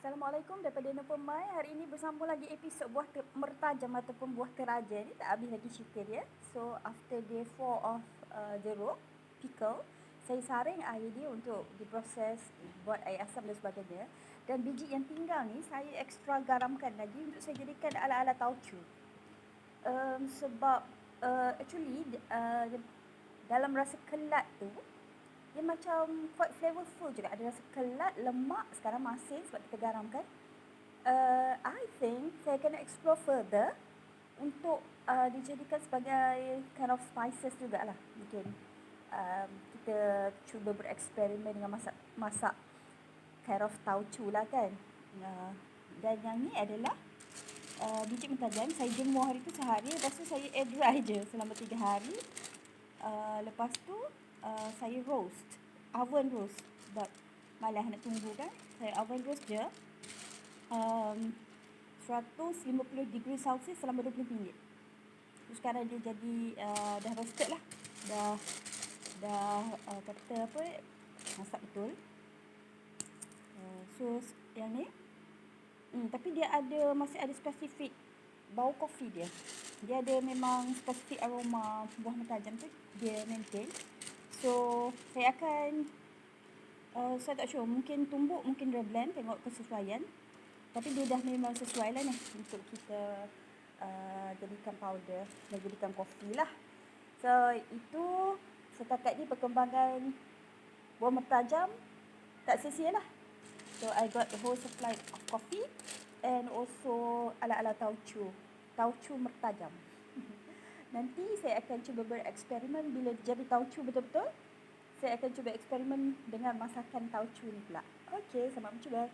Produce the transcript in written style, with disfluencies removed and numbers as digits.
Assalamualaikum daripada Nupur Mai. Hari ini bersambung lagi episod buah mertajam ataupun buah teraja ni. Tak habis lagi cerita dia. So after day 4 of jeruk pickle, saya saring air dia untuk diproses buat air asam dan sebagainya. Dan biji yang tinggal ni saya ekstra garamkan lagi untuk saya jadikan ala-ala tauco. Sebab actually dalam rasa kelat tu dia macam quite flavorful juga. Ada rasa kelat, lemak, sekarang masin sebab kita garamkan. I think saya akan explore further untuk dijadikan sebagai kind of spices jugalah. Mungkin kita cuba bereksperimen dengan masak kind of tauco lah kan. Dan yang ni adalah biji mertajam. Saya jemur hari tu sehari, lepas tu saya air dry je selama 3 hari. Lepas tu saya roast, oven roast sebab malas nak tunggu kan. Saya oven roast je 150 degree Celsius selama 20 minit. Terus sekarang dia jadi dah roasted lah. Dah kata apa, masak betul. So yang ni tapi dia masih ada spesifik bau kopi dia. Dia ada memang spesifik aroma buah mertajam tu dia maintain. So saya akan saya tak sure, mungkin tumbuk, mungkin dry blend, tengok kesesuaian. Tapi dia dah memang sesuai lah ni untuk kita jadikan powder dan jadikan kopi lah. So itu setakat ni perkembangan buah mertajam tak sia-sia lah. So I got the whole supply of coffee and also ala-ala tauco mertajam. Nanti saya akan cuba bereksperimen bila jadi tauco betul-betul. Saya akan cuba eksperimen dengan masakan tauco ni pula. Okey, selamat mencuba.